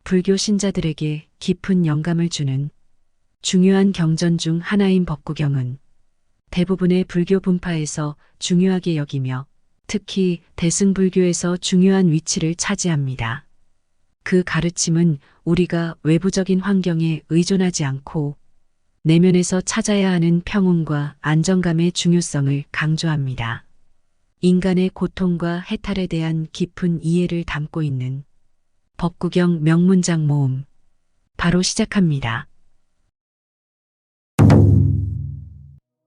불교 신자들에게 깊은 영감을 주는 중요한 경전 중 하나인 법구경은 대부분의 불교 분파에서 중요하게 여기며 특히 대승불교에서 중요한 위치를 차지합니다. 그 가르침은 우리가 외부적인 환경에 의존하지 않고 내면에서 찾아야 하는 평온과 안정감의 중요성을 강조합니다. 인간의 고통과 해탈에 대한 깊은 이해를 담고 있는 법구경 명문장 모음 바로 시작합니다.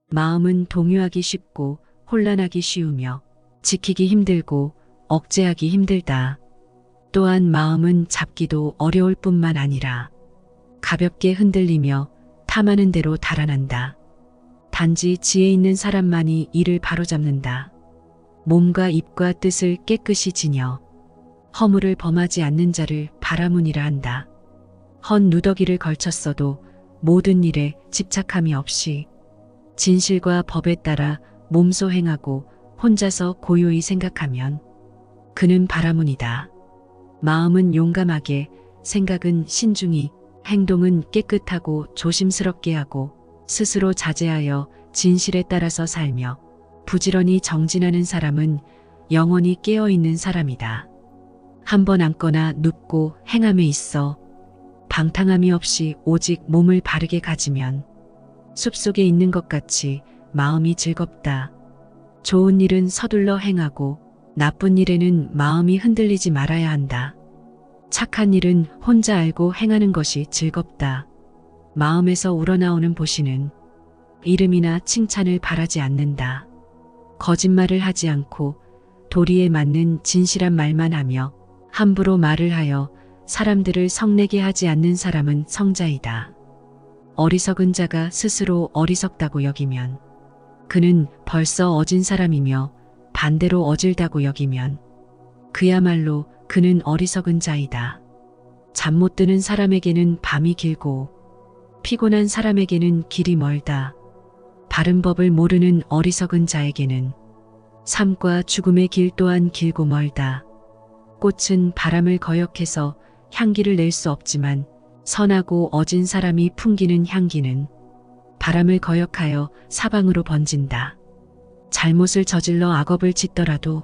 마음은 동요하기 쉽고 혼란하기 쉬우며 지키기 힘들고 억제하기 힘들다. 또한 마음은 잡기도 어려울 뿐만 아니라 가볍게 흔들리며 탐하는 대로 달아난다. 단지 지혜 있는 사람만이 이를 바로잡는다. 몸과 입과 뜻을 깨끗이 지녀 허물을 범하지 않는 자를 바라문이라 한다. 헌 누더기를 걸쳤어도 모든 일에 집착함이 없이 진실과 법에 따라 몸소 행하고 혼자서 고요히 생각하면 그는 바라문이다. 마음은 용감하게, 생각은 신중히, 행동은 깨끗하고 조심스럽게 하고 스스로 자제하여 진실에 따라서 살며 부지런히 정진하는 사람은 영원히 깨어있는 사람이다. 한번 앉거나 눕고 행함에 있어 방탕함이 없이 오직 몸을 바르게 가지면 숲속에 있는 것 같이 마음이 즐겁다. 좋은 일은 서둘러 행하고 나쁜 일에는 마음이 흔들리지 말아야 한다. 착한 일은 혼자 알고 행하는 것이 즐겁다. 마음에서 우러나오는 보시는 이름이나 칭찬을 바라지 않는다. 거짓말을 하지 않고 도리에 맞는 진실한 말만 하며 함부로 말을 하여 사람들을 성내게 하지 않는 사람은 성자이다. 어리석은 자가 스스로 어리석다고 여기면 그는 벌써 어진 사람이며 반대로 어질다고 여기면 그야말로 그는 어리석은 자이다. 잠 못 드는 사람에게는 밤이 길고 피곤한 사람에게는 길이 멀다. 바른 법을 모르는 어리석은 자에게는 삶과 죽음의 길 또한 길고 멀다. 꽃은 바람을 거역해서 향기를 낼 수 없지만 선하고 어진 사람이 풍기는 향기는 바람을 거역하여 사방으로 번진다. 잘못을 저질러 악업을 짓더라도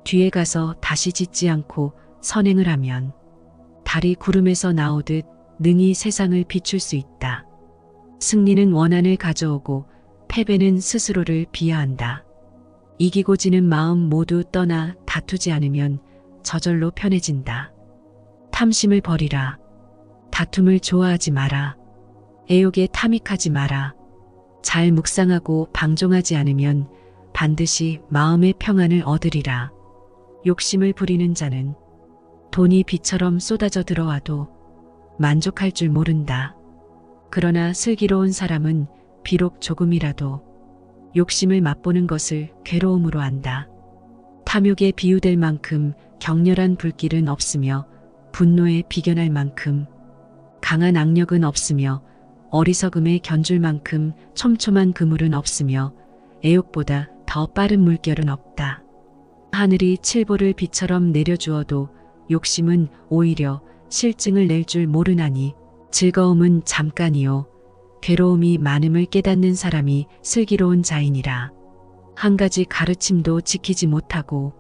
뒤에 가서 다시 짓지 않고 선행을 하면 달이 구름에서 나오듯 능히 세상을 비출 수 있다. 승리는 원한을 가져오고 패배는 스스로를 비하한다. 이기고 지는 마음 모두 떠나 다투지 않으면 저절로 편해진다. 탐심을 버리라. 다툼을 좋아하지 마라. 애욕에 탐닉하지 마라. 잘 묵상하고 방종하지 않으면 반드시 마음의 평안을 얻으리라. 욕심을 부리는 자는 돈이 비처럼 쏟아져 들어와도 만족할 줄 모른다. 그러나 슬기로운 사람은 비록 조금이라도 욕심을 맛보는 것을 괴로움으로 안다. 탐욕에 비유될 만큼 격렬한 불길은 없으며 분노에 비견할 만큼 강한 악력은 없으며 어리석음에 견줄 만큼 촘촘한 그물은 없으며 애욕보다 더 빠른 물결은 없다. 하늘이 칠보를 비처럼 내려주어도 욕심은 오히려 실증을 낼 줄 모르나니 즐거움은 잠깐이요 괴로움이 많음을 깨닫는 사람이 슬기로운 자이니라. 한 가지 가르침도 지키지 못하고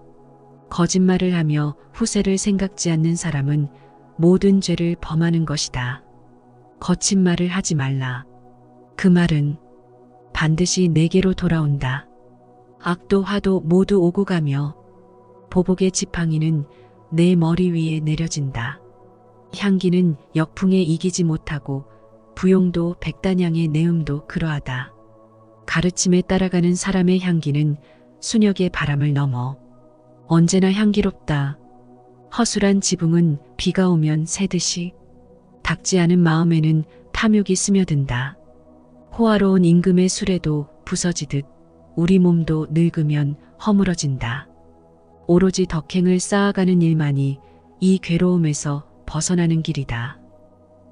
거짓말을 하며 후세를 생각지 않는 사람은 모든 죄를 범하는 것이다. 거친 말을 하지 말라. 그 말은 반드시 내게로 돌아온다. 악도 화도 모두 오고 가며 보복의 지팡이는 내 머리 위에 내려진다. 향기는 역풍에 이기지 못하고 부용도 백단향의 내음도 그러하다. 가르침에 따라가는 사람의 향기는 순역의 바람을 넘어 언제나 향기롭다. 허술한 지붕은 비가 오면 새듯이 닦지 않은 마음에는 탐욕이 스며든다. 호화로운 임금의 수레도 부서지듯 우리 몸도 늙으면 허물어진다. 오로지 덕행을 쌓아가는 일만이 이 괴로움에서 벗어나는 길이다.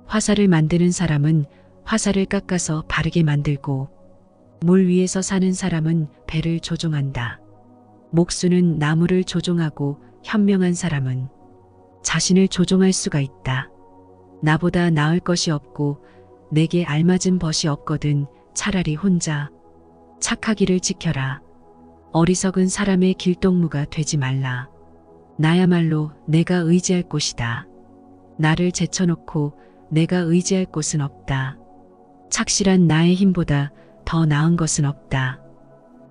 화살을 만드는 사람은 화살을 깎아서 바르게 만들고 물 위에서 사는 사람은 배를 조종한다. 목수는 나무를 조종하고 현명한 사람은 자신을 조종할 수가 있다. 나보다 나을 것이 없고 내게 알맞은 벗이 없거든 차라리 혼자 착하기를 지켜라. 어리석은 사람의 길동무가 되지 말라. 나야말로 내가 의지할 곳이다. 나를 제쳐놓고 내가 의지할 곳은 없다. 착실한 나의 힘보다 더 나은 것은 없다.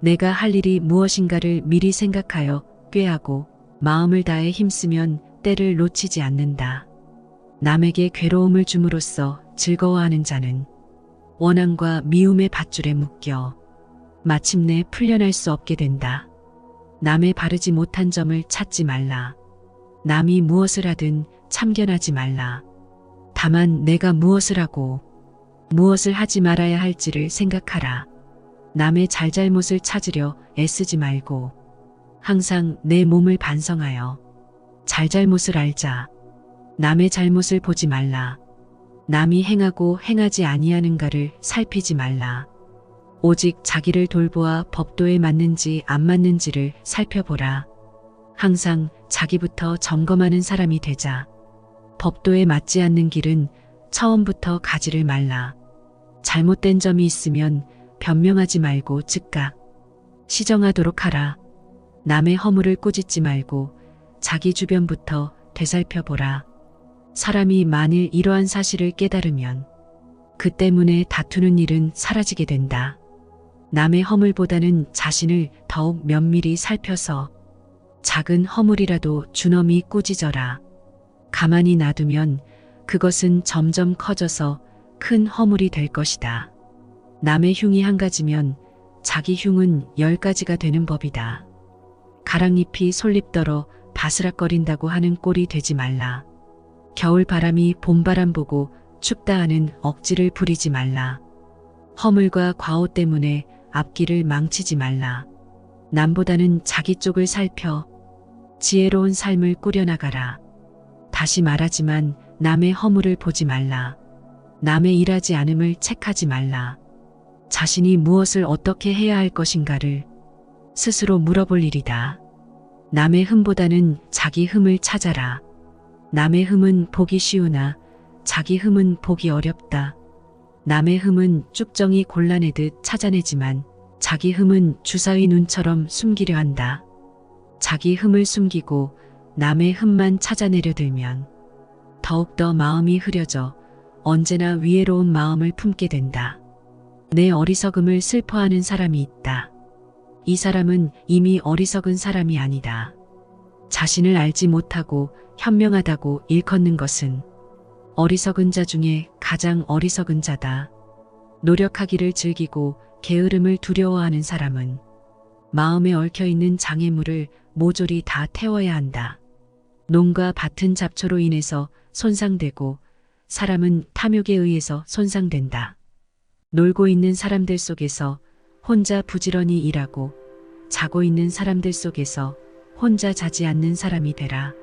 내가 할 일이 무엇인가를 미리 생각하여 꾀하고 마음을 다해 힘쓰면 때를 놓치지 않는다. 남에게 괴로움을 줌으로써 즐거워하는 자는 원한과 미움의 밧줄에 묶여 마침내 풀려날 수 없게 된다. 남의 바르지 못한 점을 찾지 말라. 남이 무엇을 하든 참견하지 말라. 다만 내가 무엇을 하고 무엇을 하지 말아야 할지를 생각하라. 남의 잘잘못을 찾으려 애쓰지 말고 항상 내 몸을 반성하여 잘잘못을 알자. 남의 잘못을 보지 말라. 남이 행하고 행하지 아니하는가를 살피지 말라. 오직 자기를 돌보아 법도에 맞는지 안 맞는지를 살펴보라. 항상 자기부터 점검하는 사람이 되자. 법도에 맞지 않는 길은 처음부터 가지를 말라. 잘못된 점이 있으면 변명하지 말고 즉각 시정하도록 하라. 남의 허물을 꾸짖지 말고 자기 주변부터 되살펴보라. 사람이 만일 이러한 사실을 깨달으면 그 때문에 다투는 일은 사라지게 된다. 남의 허물보다는 자신을 더욱 면밀히 살펴서 작은 허물이라도 준엄히 꾸짖어라. 가만히 놔두면 그것은 점점 커져서 큰 허물이 될 것이다. 남의 흉이 한 가지면 자기 흉은 10가지가 되는 법이다. 가랑잎이 솔잎더러 바스락거린다고 하는 꼴이 되지 말라. 겨울 바람이 봄바람 보고 춥다 하는 억지를 부리지 말라. 허물과 과오 때문에 앞길을 망치지 말라. 남보다는 자기 쪽을 살펴 지혜로운 삶을 꾸려나가라. 다시 말하지만 남의 허물을 보지 말라. 남의 일하지 않음을 책하지 말라. 자신이 무엇을 어떻게 해야 할 것인가를 스스로 물어볼 일이다. 남의 흠보다는 자기 흠을 찾아라. 남의 흠은 보기 쉬우나 자기 흠은 보기 어렵다. 남의 흠은 쭉정이 골라내듯 찾아내지만 자기 흠은 주사위 눈처럼 숨기려 한다. 자기 흠을 숨기고 남의 흠만 찾아내려 들면 더욱더 마음이 흐려져 언제나 위해로운 마음을 품게 된다. 내 어리석음을 슬퍼하는 사람이 있다. 이 사람은 이미 어리석은 사람이 아니다. 자신을 알지 못하고 현명하다고 일컫는 것은 어리석은 자 중에 가장 어리석은 자다. 노력하기를 즐기고 게으름을 두려워하는 사람은 마음에 얽혀있는 장애물을 모조리 다 태워야 한다. 논과 밭은 잡초로 인해서 손상되고 사람은 탐욕에 의해서 손상된다. 놀고 있는 사람들 속에서 혼자 부지런히 일하고 자고 있는 사람들 속에서 혼자 자지 않는 사람이 되라.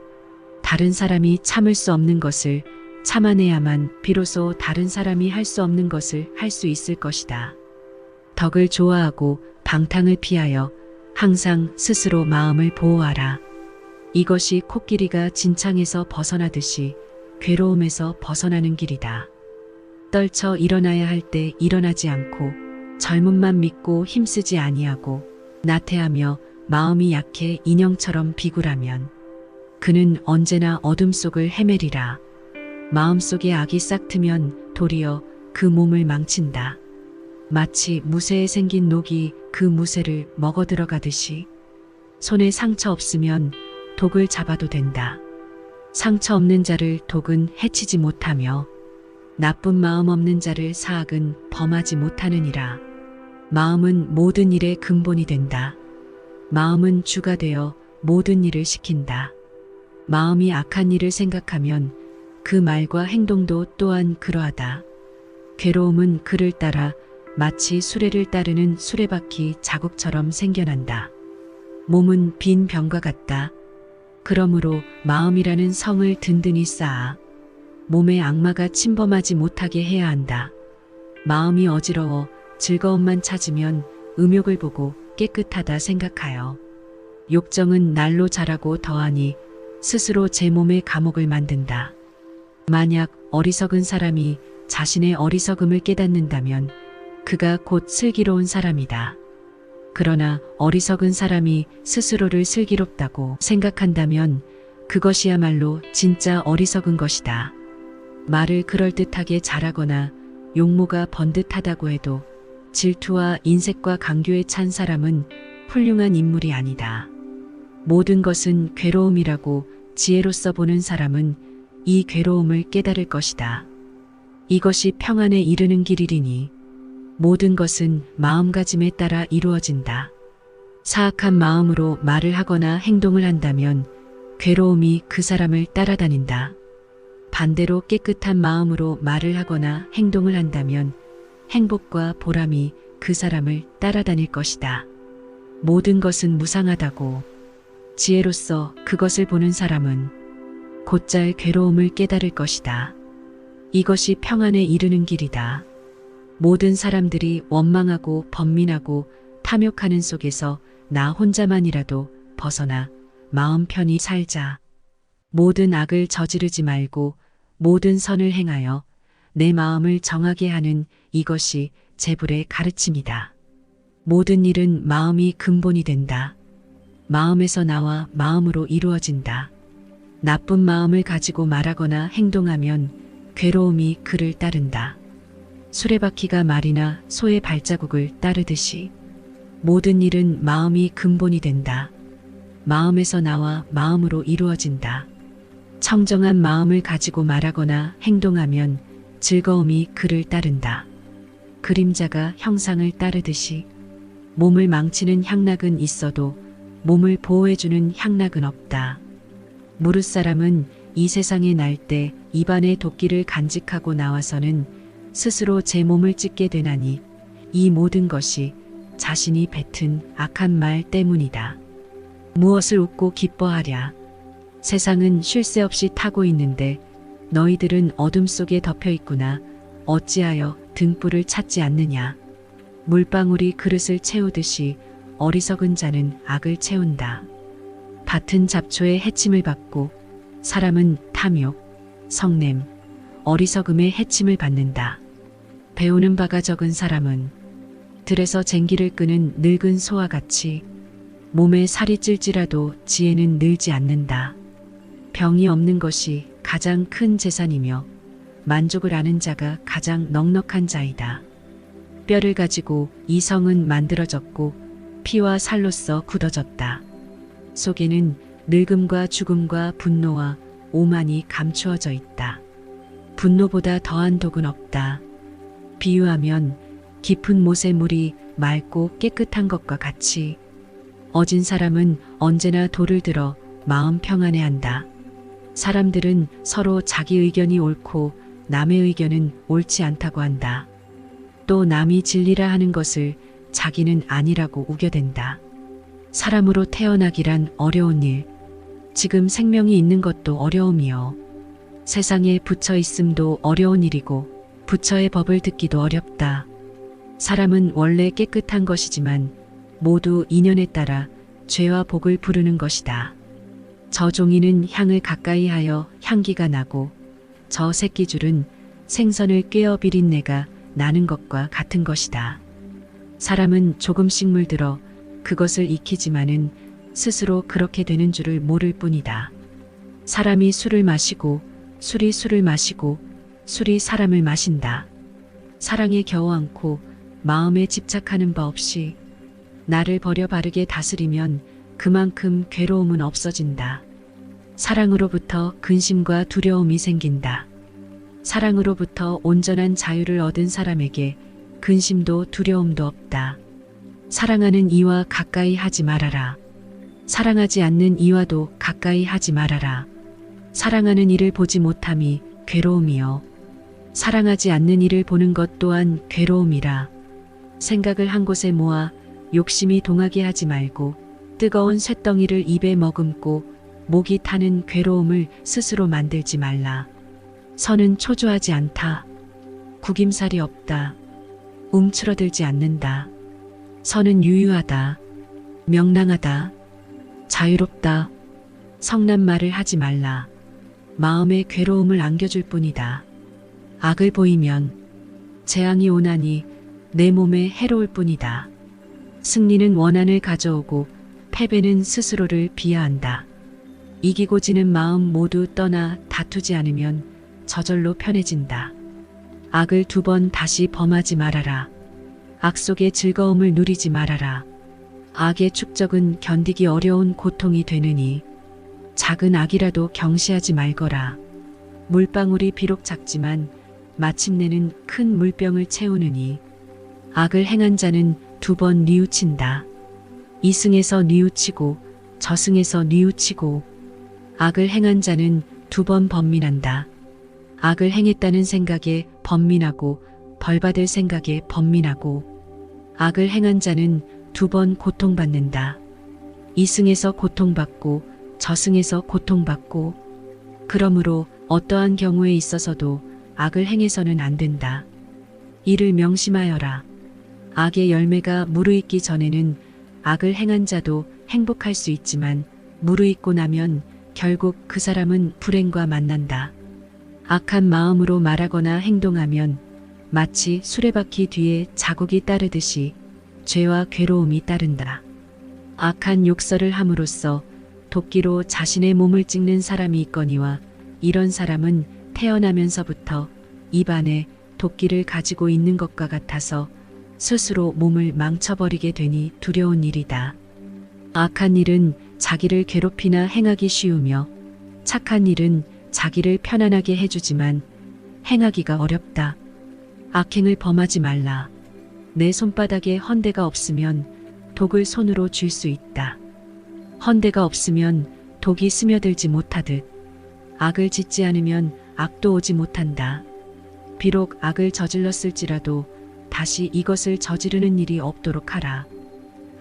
다른 사람이 참을 수 없는 것을 참아내야만 비로소 다른 사람이 할 수 없는 것을 할 수 있을 것이다. 덕을 좋아하고 방탕을 피하여 항상 스스로 마음을 보호하라. 이것이 코끼리가 진창에서 벗어나듯이 괴로움에서 벗어나는 길이다. 떨쳐 일어나야 할 때 일어나지 않고 젊음만 믿고 힘쓰지 아니하고 나태하며 마음이 약해 인형처럼 비굴하면 그는 언제나 어둠 속을 헤매리라. 마음속에 악이 싹트면 도리어 그 몸을 망친다. 마치 무쇠에 생긴 녹이 그 무쇠를 먹어 들어가듯이 손에 상처 없으면 독을 잡아도 된다. 상처 없는 자를 독은 해치지 못하며 나쁜 마음 없는 자를 사악은 범하지 못하느니라. 마음은 모든 일의 근본이 된다. 마음은 주가 되어 모든 일을 시킨다. 마음이 악한 일을 생각하면 그 말과 행동도 또한 그러하다. 괴로움은 그를 따라 마치 수레를 따르는 수레바퀴 자국처럼 생겨난다. 몸은 빈 병과 같다. 그러므로 마음이라는 성을 든든히 쌓아 몸에 악마가 침범하지 못하게 해야 한다. 마음이 어지러워 즐거움만 찾으면 음욕을 보고 깨끗하다 생각하여 욕정은 날로 자라고 더하니 스스로 제 몸에 감옥을 만든다. 만약 어리석은 사람이 자신의 어리석음을 깨닫는다면 그가 곧 슬기로운 사람이다. 그러나 어리석은 사람이 스스로를 슬기롭다고 생각한다면 그것이야말로 진짜 어리석은 것이다. 말을 그럴듯하게 잘하거나 용모가 번듯하다고 해도 질투와 인색과 강교에 찬 사람은 훌륭한 인물이 아니다. 모든 것은 괴로움이라고 지혜로써 보는 사람은 이 괴로움을 깨달을 것이다. 이것이 평안에 이르는 길이리니 모든 것은 마음가짐에 따라 이루어진다. 사악한 마음으로 말을 하거나 행동을 한다면 괴로움이 그 사람을 따라다닌다. 반대로 깨끗한 마음으로 말을 하거나 행동을 한다면 행복과 보람이 그 사람을 따라다닐 것이다. 모든 것은 무상하다고 지혜로써 그것을 보는 사람은 곧잘 괴로움을 깨달을 것이다. 이것이 평안에 이르는 길이다. 모든 사람들이 원망하고 번민하고 탐욕하는 속에서 나 혼자만이라도 벗어나 마음 편히 살자. 모든 악을 저지르지 말고 모든 선을 행하여 내 마음을 정하게 하는 이것이 제불의 가르침이다. 모든 일은 마음이 근본이 된다. 마음에서 나와 마음으로 이루어진다. 나쁜 마음을 가지고 말하거나 행동하면 괴로움이 그를 따른다. 수레바퀴가 말이나 소의 발자국을 따르듯이 모든 일은 마음이 근본이 된다. 마음에서 나와 마음으로 이루어진다. 청정한 마음을 가지고 말하거나 행동하면 즐거움이 그를 따른다. 그림자가 형상을 따르듯이 몸을 망치는 향락은 있어도 몸을 보호해주는 향락은 없다. 무릇사람은 이 세상에 날 때 입안의 도끼를 간직하고 나와서는 스스로 제 몸을 찢게 되나니 이 모든 것이 자신이 뱉은 악한 말 때문이다. 무엇을 웃고 기뻐하랴. 세상은 쉴 새 없이 타고 있는데 너희들은 어둠 속에 덮여 있구나. 어찌하여 등불을 찾지 않느냐. 물방울이 그릇을 채우듯이 어리석은 자는 악을 채운다. 밭은 잡초의 해침을 받고 사람은 탐욕, 성냄, 어리석음의 해침을 받는다. 배우는 바가 적은 사람은 들에서 쟁기를 끄는 늙은 소와 같이 몸에 살이 찔지라도 지혜는 늘지 않는다. 병이 없는 것이 가장 큰 재산이며 만족을 아는 자가 가장 넉넉한 자이다. 뼈를 가지고 이 성은 만들어졌고 피와 살로써 굳어졌다. 속에는 늙음과 죽음과 분노와 오만이 감추어져 있다. 분노보다 더한 독은 없다. 비유하면 깊은 못의 물이 맑고 깨끗한 것과 같이 어진 사람은 언제나 돌을 들어 마음 평안해한다. 사람들은 서로 자기 의견이 옳고 남의 의견은 옳지 않다고 한다. 또 남이 진리라 하는 것을 자기는 아니라고 우겨댄다. 사람으로 태어나기란 어려운 일, 지금 생명이 있는 것도 어려움이요. 세상에 부처 있음도 어려운 일이고 부처의 법을 듣기도 어렵다. 사람은 원래 깨끗한 것이지만 모두 인연에 따라 죄와 복을 부르는 것이다. 저 종이는 향을 가까이 하여 향기가 나고 저 새끼줄은 생선을 꿰어 비린내가 나는 것과 같은 것이다. 사람은 조금씩 물들어 그것을 익히지만은 스스로 그렇게 되는 줄을 모를 뿐이다. 사람이 술을 마시고 술이 술을 마시고 술이 사람을 마신다. 사랑에 겨워앉고 마음에 집착하는 바 없이 나를 버려 바르게 다스리면 그만큼 괴로움은 없어진다. 사랑으로부터 근심과 두려움이 생긴다. 사랑으로부터 온전한 자유를 얻은 사람에게 근심도 두려움도 없다. 사랑하는 이와 가까이 하지 말아라. 사랑하지 않는 이와도 가까이 하지 말아라. 사랑하는 이를 보지 못함이 괴로움이요. 사랑하지 않는 이를 보는 것 또한 괴로움이라. 생각을 한 곳에 모아 욕심이 동하게 하지 말고 뜨거운 쇳덩이를 입에 머금고 목이 타는 괴로움을 스스로 만들지 말라. 선은 초조하지 않다. 구김살이 없다. 움츠러들지 않는다. 선은 유유하다. 명랑하다. 자유롭다. 성난 말을 하지 말라. 마음의 괴로움을 안겨줄 뿐이다. 악을 보이면 재앙이 오나니 내 몸에 해로울 뿐이다. 승리는 원한을 가져오고 패배는 스스로를 비하한다. 이기고 지는 마음 모두 떠나 다투지 않으면 저절로 편해진다. 악을 2번 다시 범하지 말아라. 악 속의 즐거움을 누리지 말아라. 악의 축적은 견디기 어려운 고통이 되느니 작은 악이라도 경시하지 말거라. 물방울이 비록 작지만 마침내는 큰 물병을 채우느니 악을 행한 자는 2번 뉘우친다. 이승에서 뉘우치고 저승에서 뉘우치고 악을 행한 자는 2번 번민한다. 악을 행했다는 생각에 번민하고 벌받을 생각에 번민하고 악을 행한 자는 2번 고통받는다. 이승에서 고통받고 저승에서 고통받고 그러므로 어떠한 경우에 있어서도 악을 행해서는 안 된다. 이를 명심하여라. 악의 열매가 무르익기 전에는 악을 행한 자도 행복할 수 있지만 무르익고 나면 결국 그 사람은 불행과 만난다. 악한 마음으로 말하거나 행동하면 마치 수레바퀴 뒤에 자국이 따르듯이 죄와 괴로움이 따른다. 악한 욕설을 함으로써 도끼로 자신의 몸을 찍는 사람이 있거니와 이런 사람은 태어나면서부터 입안에 도끼를 가지고 있는 것과 같아서 스스로 몸을 망쳐버리게 되니 두려운 일이다. 악한 일은 자기를 괴롭히나 행하기 쉬우며 착한 일은 자기를 편안하게 해주지만 행하기가 어렵다. 악행을 범하지 말라. 내 손바닥에 헌대가 없으면 독을 손으로 쥘 수 있다. 헌대가 없으면 독이 스며들지 못하듯 악을 짓지 않으면 악도 오지 못한다. 비록 악을 저질렀을지라도 다시 이것을 저지르는 일이 없도록 하라.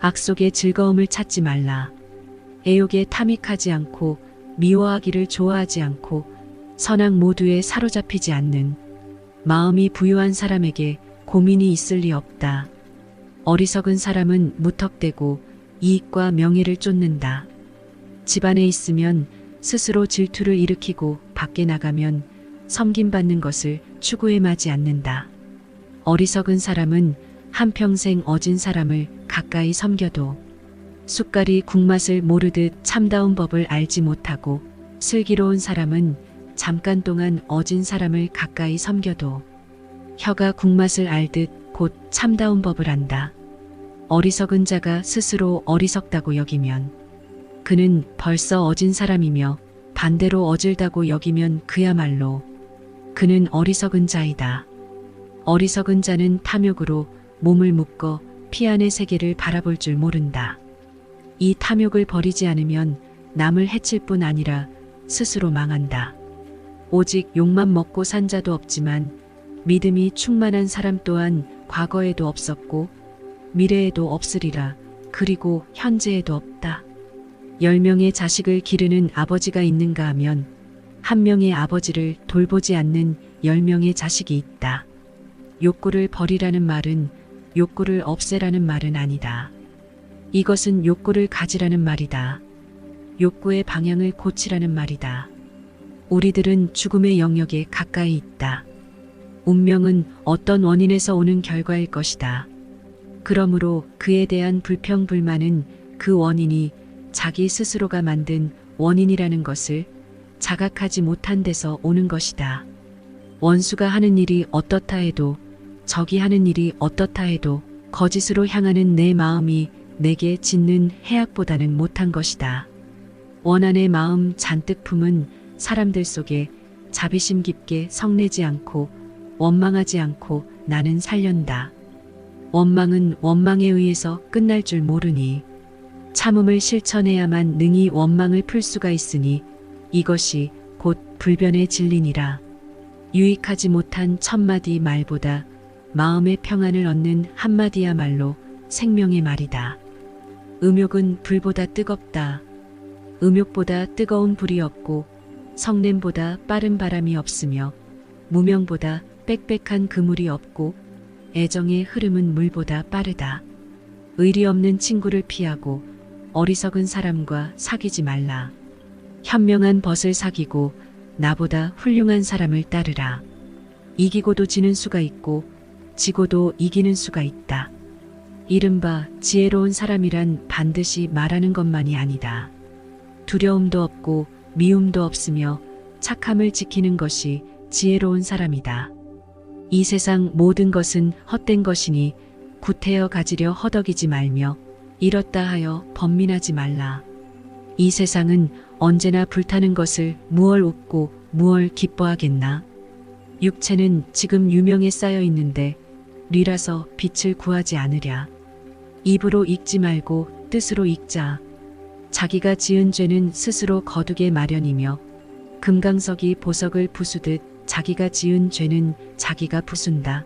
악 속의 즐거움을 찾지 말라. 애욕에 탐닉하지 않고 미워하기를 좋아하지 않고 선악 모두에 사로잡히지 않는 마음이 부유한 사람에게 고민이 있을 리 없다. 어리석은 사람은 무턱대고 이익과 명예를 쫓는다. 집안에 있으면 스스로 질투를 일으키고 밖에 나가면 섬김받는 것을 추구해마지 않는다. 어리석은 사람은 한평생 어진 사람을 가까이 섬겨도 숟갈이 국맛을 모르듯 참다운 법을 알지 못하고 슬기로운 사람은 잠깐 동안 어진 사람을 가까이 섬겨도 혀가 국맛을 알듯 곧 참다운 법을 안다. 어리석은 자가 스스로 어리석다고 여기면 그는 벌써 어진 사람이며 반대로 어질다고 여기면 그야말로 그는 어리석은 자이다. 어리석은 자는 탐욕으로 몸을 묶어 피안의 세계를 바라볼 줄 모른다. 이 탐욕을 버리지 않으면 남을 해칠 뿐 아니라 스스로 망한다. 오직 욕만 먹고 산 자도 없지만 믿음이 충만한 사람 또한 과거에도 없었고 미래에도 없으리라. 그리고 현재에도 없다. 10명의 자식을 기르는 아버지가 있는가 하면 한 명의 아버지를 돌보지 않는 10명의 자식이 있다. 욕구를 버리라는 말은 욕구를 없애라는 말은 아니다. 이것은 욕구를 가지라는 말이다. 욕구의 방향을 고치라는 말이다. 우리들은 죽음의 영역에 가까이 있다. 운명은 어떤 원인에서 오는 결과일 것이다. 그러므로 그에 대한 불평불만은 그 원인이 자기 스스로가 만든 원인이라는 것을 자각하지 못한 데서 오는 것이다. 원수가 하는 일이 어떻다 해도 적이 하는 일이 어떻다 해도 거짓으로 향하는 내 마음이 내게 짓는 해악보다는 못한 것이다. 원한의 마음 잔뜩 품은 사람들 속에 자비심 깊게 성내지 않고 원망하지 않고 나는 살련다. 원망은 원망에 의해서 끝날 줄 모르니 참음을 실천해야만 능히 원망을 풀 수가 있으니 이것이 곧 불변의 진리니라. 유익하지 못한 1000마디 말보다 마음의 평안을 얻는 한마디야말로 생명의 말이다. 음욕은 불보다 뜨겁다. 음욕보다 뜨거운 불이 없고 성냄보다 빠른 바람이 없으며 무명보다 빽빽한 그물이 없고 애정의 흐름은 물보다 빠르다. 의리 없는 친구를 피하고 어리석은 사람과 사귀지 말라. 현명한 벗을 사귀고 나보다 훌륭한 사람을 따르라. 이기고도 지는 수가 있고 지고도 이기는 수가 있다. 이른바 지혜로운 사람이란 반드시 말하는 것만이 아니다. 두려움도 없고 미움도 없으며 착함을 지키는 것이 지혜로운 사람이다. 이 세상 모든 것은 헛된 것이니 구태여 가지려 허덕이지 말며 이렇다 하여 번민하지 말라. 이 세상은 언제나 불타는 것을 무얼 웃고 무얼 기뻐하겠나. 육체는 지금 유명에 쌓여 있는데 뉘라서 빛을 구하지 않으랴. 입으로 읽지 말고 뜻으로 읽자. 자기가 지은 죄는 스스로 거두게 마련이며 금강석이 보석을 부수듯 자기가 지은 죄는 자기가 부순다.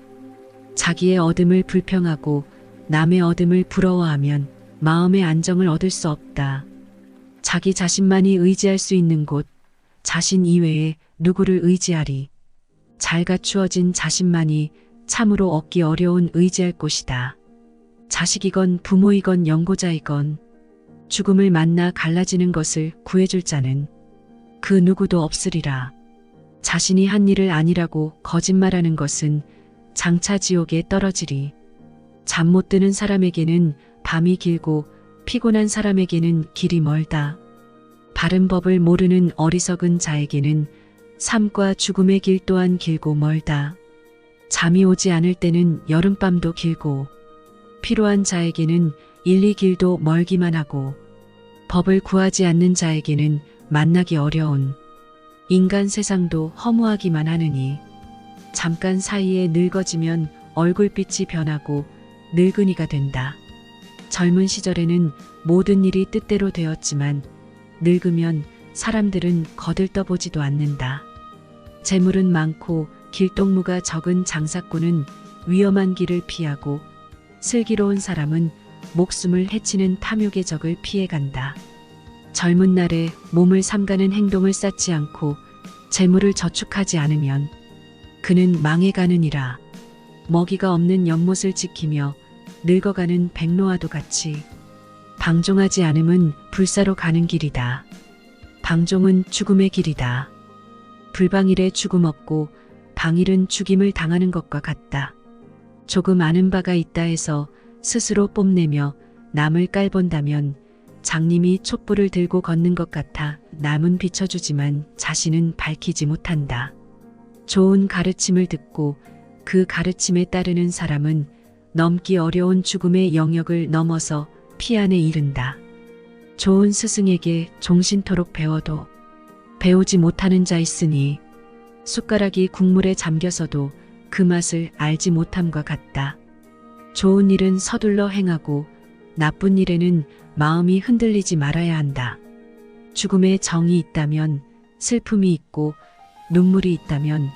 자기의 얻음을 불평하고 남의 얻음을 부러워하면 마음의 안정을 얻을 수 없다. 자기 자신만이 의지할 수 있는 곳, 자신 이외에 누구를 의지하리. 잘 갖추어진 자신만이 참으로 얻기 어려운 의지할 곳이다. 자식이건 부모이건 연고자이건 죽음을 만나 갈라지는 것을 구해줄 자는 그 누구도 없으리라. 자신이 한 일을 아니라고 거짓말하는 것은 장차 지옥에 떨어지리. 잠 못 드는 사람에게는 밤이 길고 피곤한 사람에게는 길이 멀다. 바른 법을 모르는 어리석은 자에게는 삶과 죽음의 길 또한 길고 멀다. 잠이 오지 않을 때는 여름밤도 길고 필요한 자에게는 1~2길도 멀기만 하고 법을 구하지 않는 자에게는 만나기 어려운 인간 세상도 허무하기만 하느니 잠깐 사이에 늙어지면 얼굴빛이 변하고 늙은이가 된다. 젊은 시절에는 모든 일이 뜻대로 되었지만 늙으면 사람들은 거들떠보지도 않는다. 재물은 많고 길동무가 적은 장사꾼은 위험한 길을 피하고 슬기로운 사람은 목숨을 해치는 탐욕의 적을 피해간다. 젊은 날에 몸을 삼가는 행동을 쌓지 않고 재물을 저축하지 않으면 그는 망해가느니라. 먹이가 없는 연못을 지키며 늙어가는 백로와도 같이 방종하지 않음은 불사로 가는 길이다. 방종은 죽음의 길이다. 불방일에 죽음 없고 방일은 죽임을 당하는 것과 같다. 조금 아는 바가 있다 해서 스스로 뽐내며 남을 깔본다면 장님이 촛불을 들고 걷는 것 같아 남은 비춰주지만 자신은 밝히지 못한다. 좋은 가르침을 듣고 그 가르침에 따르는 사람은 넘기 어려운 죽음의 영역을 넘어서 피안에 이른다. 좋은 스승에게 종신토록 배워도 배우지 못하는 자 있으니 숟가락이 국물에 잠겨서도 그 맛을 알지 못함과 같다. 좋은 일은 서둘러 행하고 나쁜 일에는 마음이 흔들리지 말아야 한다. 죽음에 정이 있다면 슬픔이 있고 눈물이 있다면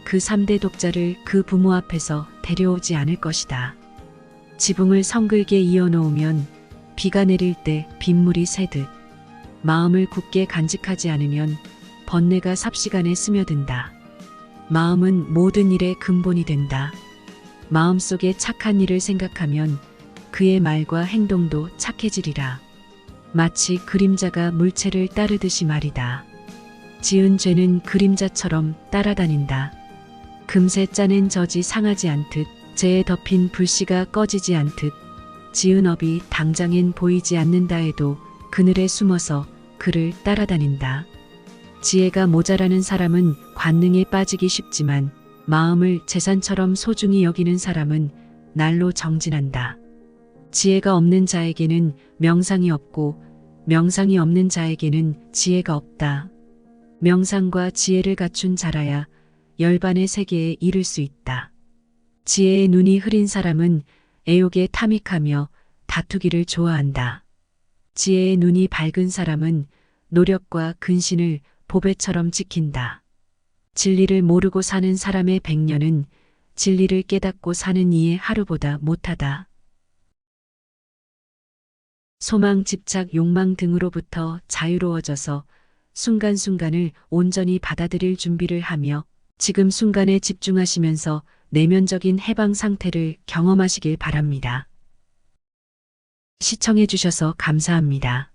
그 3대 독자를 그 부모 앞에서 데려오지 않을 것이다. 지붕을 성글게 이어놓으면 비가 내릴 때 빗물이 새듯 마음을 굳게 간직하지 않으면 번뇌가 삽시간에 스며든다. 마음은 모든 일의 근본이 된다. 마음속에 착한 일을 생각하면 그의 말과 행동도 착해지리라. 마치 그림자가 물체를 따르듯이 말이다. 지은 죄는 그림자처럼 따라다닌다. 금세 짜낸 젖이 상하지 않듯 재에 덮인 불씨가 꺼지지 않듯 지은 업이 당장엔 보이지 않는다 해도 그늘에 숨어서 그를 따라다닌다. 지혜가 모자라는 사람은 관능에 빠지기 쉽지만 마음을 재산처럼 소중히 여기는 사람은 날로 정진한다. 지혜가 없는 자에게는 명상이 없고 명상이 없는 자에게는 지혜가 없다. 명상과 지혜를 갖춘 자라야 열반의 세계에 이를 수 있다. 지혜의 눈이 흐린 사람은 애욕에 탐닉하며 다투기를 좋아한다. 지혜의 눈이 밝은 사람은 노력과 근신을 보배처럼 지킨다. 진리를 모르고 사는 사람의 100년은 진리를 깨닫고 사는 이의 하루보다 못하다. 소망, 집착, 욕망 등으로부터 자유로워져서 순간순간을 온전히 받아들일 준비를 하며 지금 순간에 집중하시면서 내면적인 해방 상태를 경험하시길 바랍니다. 시청해 주셔서 감사합니다.